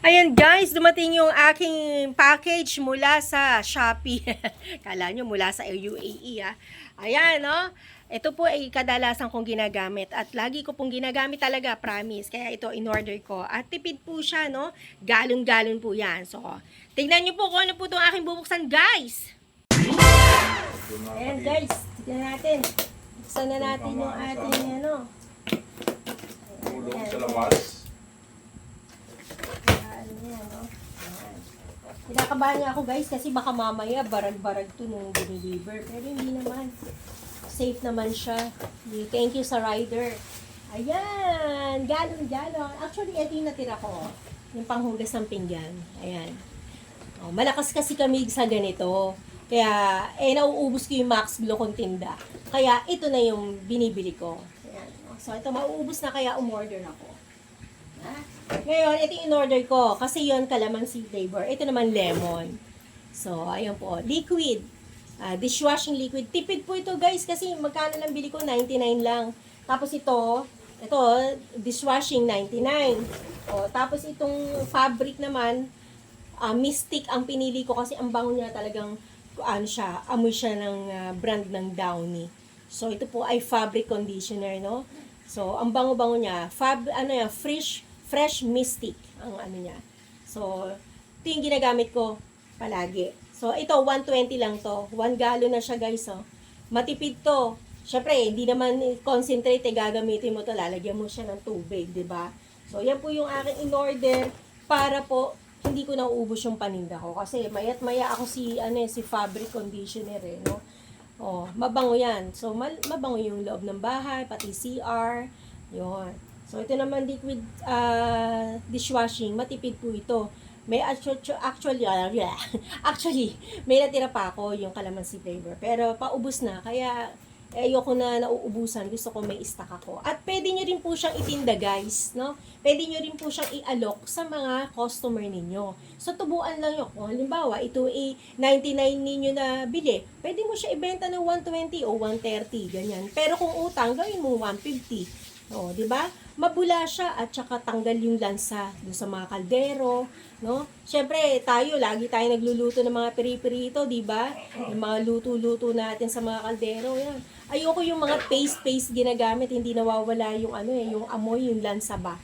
Ayan guys, dumating yung aking package mula sa Shopee. Kala nyo mula sa UAE ha. Ayan no. Ito po ay kadalasan kong ginagamit at lagi ko pong ginagamit talaga, promise. Kaya ito in-order ko. At tipid po siya no. Galon-galon po yan. So, tingnan nyo po kung ano po itong aking bubuksan guys. Ayan guys, tignan natin. Buksan na natin yung ating ano. Tulong sa labas. Kinakabahan niya ako guys kasi baka mamaya barag-barag to nung deliver. Pero hindi naman. Safe naman siya. Thank you sa rider. Ayan! Galon-galon. Actually, ito yung natira ko. Yung panghugas ng pinggan. Ayan. Oh, malakas kasi kami sa ganito. Kaya, nauubos ko yung Max Blue kong tinda. Kaya, ito na yung binibili ko. Ayan. So, ito mauubos na kaya umorder ako. Ha? Ngayon, ito yung in-order ko. Kasi yon calamansi flavor. Ito naman lemon. So, ayun po. Liquid. Dishwashing liquid. Tipid po ito guys. Kasi magkano lang bili ko? 99 lang. Tapos ito, dishwashing 99. O, tapos itong fabric naman, Mystic ang pinili ko kasi ang bango niya talagang, amoy siya ng brand ng Downy. So, ito po ay fabric conditioner, no? So, ang bango-bango niya. Fresh Mystic ang ano niya. So, ito yung ginagamit ko palagi. So, ito, 120 lang to. 1 gallon na siya, guys, oh. Matipid to. Syempre, hindi naman concentrate, gagamitin mo to, lalagyan mo siya ng tubig, di ba? So, yan po yung aking in-order para po hindi ko nauubos yung paninda ko. Kasi, mayat maya ako si fabric conditioner, no? Oh, mabango yan. So, mabango yung loob ng bahay, pati CR, yun. So, ito naman liquid dishwashing. Matipid po ito. May actually, may natira pa ako yung calamansi flavor. Pero paubos na. Kaya, ayoko na nauubusan. Gusto ko may stock ako. At pwede nyo rin po siyang itinda, guys. No? Pwede nyo rin po siyang i-alok sa mga customer ninyo. So, tubuan lang yun. Kung halimbawa, ito ay 99 ninyo na bili. Pwede mo siya ibenta ng 120 o 130. Ganyan. Pero kung utang, gawin mo 150. O, di ba? Mabula siya at saka tanggal yung lansa doon sa mga kaldero, no? Syempre, lagi tayo nagluluto ng mga peri-perito, di ba? Yung mga luto-luto natin sa mga kaldero, yan. Ayoko yung mga paste ginagamit, hindi nawawala yung yung amoy, yung lansa ba.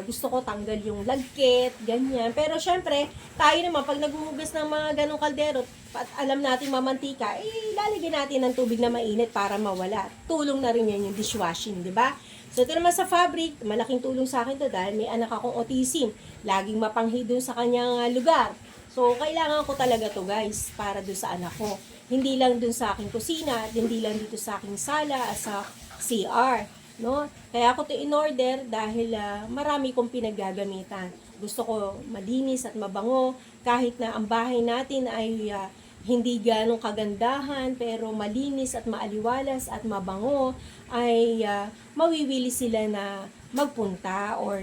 Gusto ko tanggal yung lagkit, ganyan. Pero syempre, tayo naman, pag naghuhugas ng mga ganong kaldero, at alam natin mamantika, lalagyan natin ng tubig na mainit para mawala. Tulong na rin yan yung dishwashing, di ba? So, ito naman sa fabric, malaking tulong sa akin to dahil may anak akong autism. Laging mapanghi dun sa kanyang lugar. So, kailangan ko talaga to guys, para dun sa anak ko. Hindi lang dun sa aking kusina, at hindi lang dito sa aking sala, sa CR. No? Kaya ako to in-order dahil marami kong pinaggagamitan. Gusto ko malinis at mabango, kahit na ang bahay natin ay hindi ganong kagandahan pero malinis at maaliwalas at mabango ay mawiwili sila na magpunta or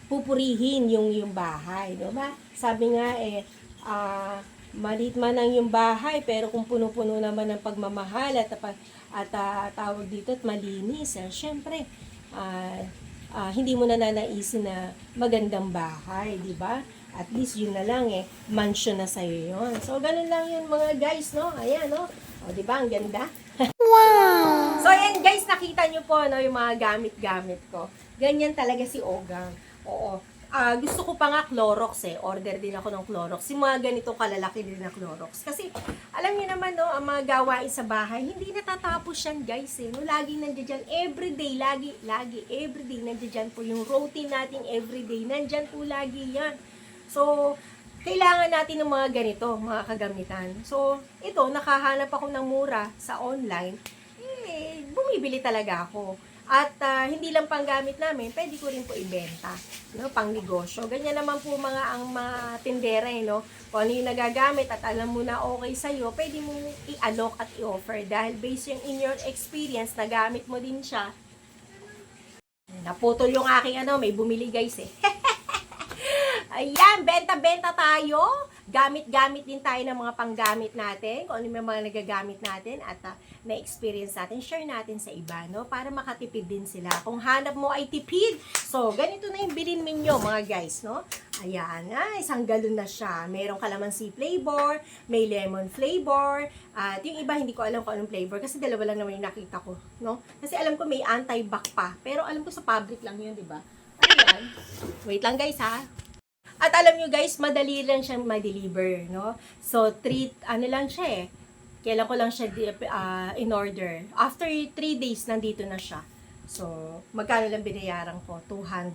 pupurihin yung bahay, di ba? Sabi nga maliit man ang yung bahay pero kung puno-puno naman ng pagmamahal at tawag dito at malinis, syempre hindi mo na nanaisin na magandang bahay, di ba? At least yun na lang mansion na sa'yo yun. So, ganun lang yun mga guys, no? Ayan, no? O, di ba? Ang ganda. Wow! So, ayan guys, nakita nyo po, no? Yung mga gamit-gamit ko. Ganyan talaga si Ogang. Oo. Gusto ko pa nga Clorox Order din ako ng Clorox. Yung mga ganito kalalaki din na Clorox. Kasi, alam niyo naman, no? Ang mga gawain sa bahay, hindi natatapos yan, guys, No? Laging nandiyan dyan. Everyday, lagi, everyday, nandiyan dyan po yung routine natin everyday. Nandyan po lagi yan. So, kailangan natin ng mga ganito, mga kagamitan. So, ito, nakahanap ako ng mura sa online. Bumibili talaga ako. At hindi lang panggamit namin, pwede ko rin po ibenta. No? Pang negosyo. Ganyan naman po ang mga tindera, no? Kung ano yung nagagamit at alam mo na okay sa'yo, pwede mo i-alok at i-offer. Dahil based yung in your experience, nagamit mo din siya. Naputol yung aking may bumili guys Ayan, benta-benta tayo. Gamit-gamit din tayo ng mga panggamit natin. Kung ano yung mga nagagamit natin at na-experience natin, share natin sa iba, no? Para makatipid din sila. Kung hanap mo ay tipid, so, ganito na yung bilin ninyo, mga guys, no? Ayan, isang galon na siya. Merong calamansi flavor, may lemon flavor, at yung iba hindi ko alam kung anong flavor kasi dalawa lang naman yung nakita ko, no? Kasi alam ko may anti-bac pa, pero alam ko sa public lang yun, di ba? Ayan. Wait lang guys ha. At alam nyo guys, madali lang siyang ma-deliver, no? So, ano lang siya eh. Kailan ko lang siya in order. After 3 days, nandito na siya. So, magkano lang binayaran ko? 220.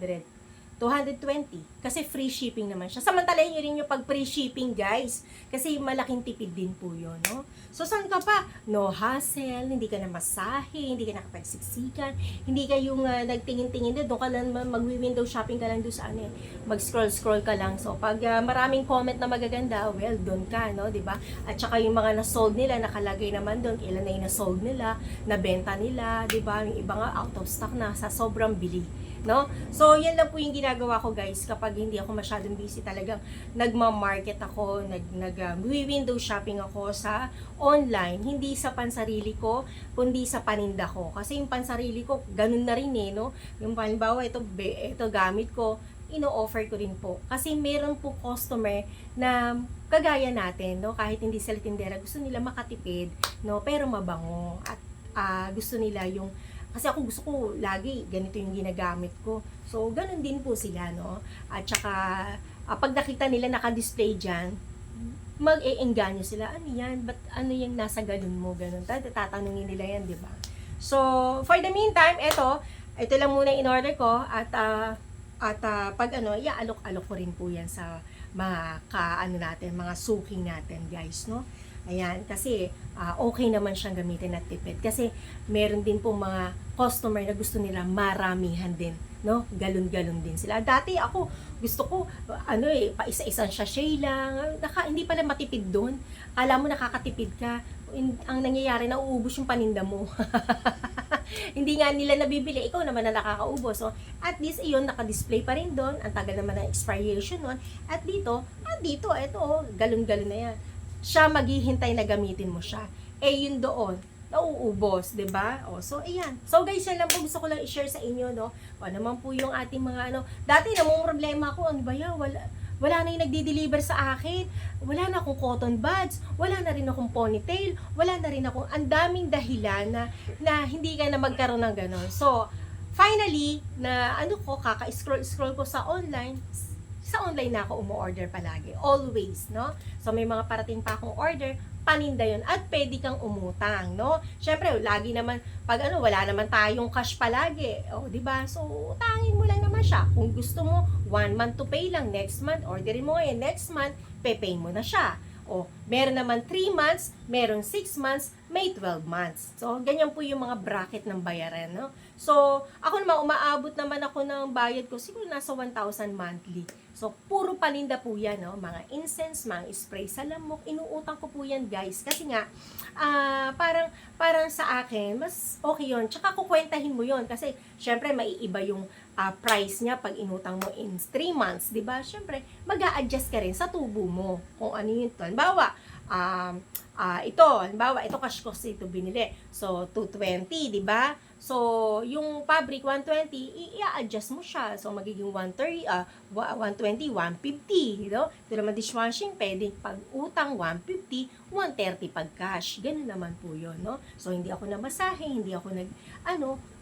Kasi free shipping naman siya. Samantalahin nyo rin yung pag free shipping, guys. Kasi malaking tipid din po yun, no? So, saan ka pa? No hassle, hindi ka na masahe, hindi ka nakapagsiksikan, hindi ka yung nagtingin-tingin doon ka lang, mag-window shopping ka lang doon sa ano eh. Mag-scroll-scroll ka lang. So, pag maraming comment na magaganda, well, doon ka, no? Diba? At saka yung mga na-sold nila, nakalagay naman doon, ilan na yung na-sold nila, nabenta nila, diba? Yung iba nga out of stock na sa sobrang bili. No? So, yan lang po yung ginagawa ko guys kapag hindi ako masyadong busy talagang nagma-market ako, window shopping ako sa online, hindi sa pansarili ko, kundi sa paninda ko. Kasi yung pansarili ko, ganun na rin eh, no? Yung halimbawa, ito gamit ko, ino-offer ko rin po. Kasi meron po customer na kagaya natin, no? Kahit hindi sila tindera, gusto nila makatipid, no? Pero mabango. At gusto nila yung kasi ako gusto ko lagi ganito yung ginagamit ko. So, ganun din po sila, no? At saka, pag nakita nila naka-display dyan, mag-e-engganyo sila. Ano yan? Ba't ano yung nasa galon mo? Ganun. Tatanungin nila yan, di ba? So, for the meantime, ito lang muna in-order ko. At pag alok-alok ko rin po yan sa mga mga suking natin, guys, no? Ayan, kasi okay naman siyang gamitin at tipid. Kasi meron din po mga customer na gusto nila maramihan din, no? Galon-galon din sila. Dati ako, gusto ko, pa-isa-isang sachet lang. Hindi pala matipid doon. Alam mo, nakakatipid ka. Ang nangyayari, nauubos yung paninda mo. Hindi nga nila nabibili. Ikaw naman na nakakaubos. So, at least, iyon, naka-display pa rin doon. Ang tagal naman ng expiration nun. At dito, galon-galon na yan. Siya maghihintay na gamitin mo siya. Yun doon, nauubos, 'di ba? So ayan. So guys, yan lang po gusto ko lang i-share sa inyo, no. Naman po yung ating mga dati namong problema ko, ano ba yan? Wala na yung nagdi-deliver sa akin. Wala na akong cotton buds, wala na rin akong ponytail, wala na rin akong ang daming dahilan na hindi ka na magkaroon ng ganon. So, finally, kaka-scroll ko sa online na ako umu-order palagi. Always, no? So, may mga parating pa akong order, paninda yun. At pwede kang umutang, no? Siyempre, lagi naman, pag wala naman tayong cash palagi. Diba? So, utangin mo lang naman siya. Kung gusto mo, 1 month to pay lang. Next month, orderin mo ngayon. Next month, pay mo na siya. Meron naman 3 months, meron 6 months, may 12 months. So, ganyan po yung mga bracket ng bayaran, no? So, ako naman, umaabot naman ako ng bayad ko, siguro nasa 1,000 monthly. So, puro paninda po yan, no? Mga incense, mga spray sa lamok, inuutang ko po yan, guys. Kasi nga, parang sa akin, mas okay yun. Tsaka kukwentahin mo yun. Kasi, syempre, maiiba yung price niya pag inutang mo in 3 months, di ba? Syempre, mag-a-adjust ka rin sa tubo mo. Kung ano yun to. Halimbawa, ito cash cost ito binili. So, 220, di ba? So, yung fabric 120, i-adjust mo siya. So, magiging 130, 120, 150, you know? Ito naman dishwashing, pwedeng pag utang 150, 130 pag cash. Ganun naman po yun, no? So, hindi ako namasahe, hindi ako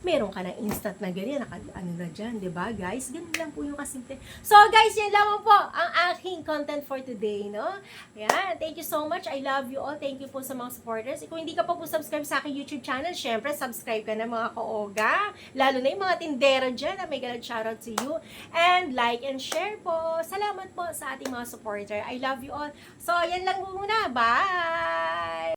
meron ka na instant na ganyan, na dyan, di ba, guys? Ganun lang po yung kasimple. So, guys, yan lamang po ang aking content for today, no? Yan, thank you so much. I love you all. Thank you po sa mga supporters. Kung hindi ka pa po subscribe sa aking YouTube channel, syempre, subscribe ka na mga ka-oga. Lalo na yung mga tindera dyan. May ganun shoutout to you. And like and share po. Salamat po sa ating mga supporter. I love you all. So, yan lang po muna. Bye!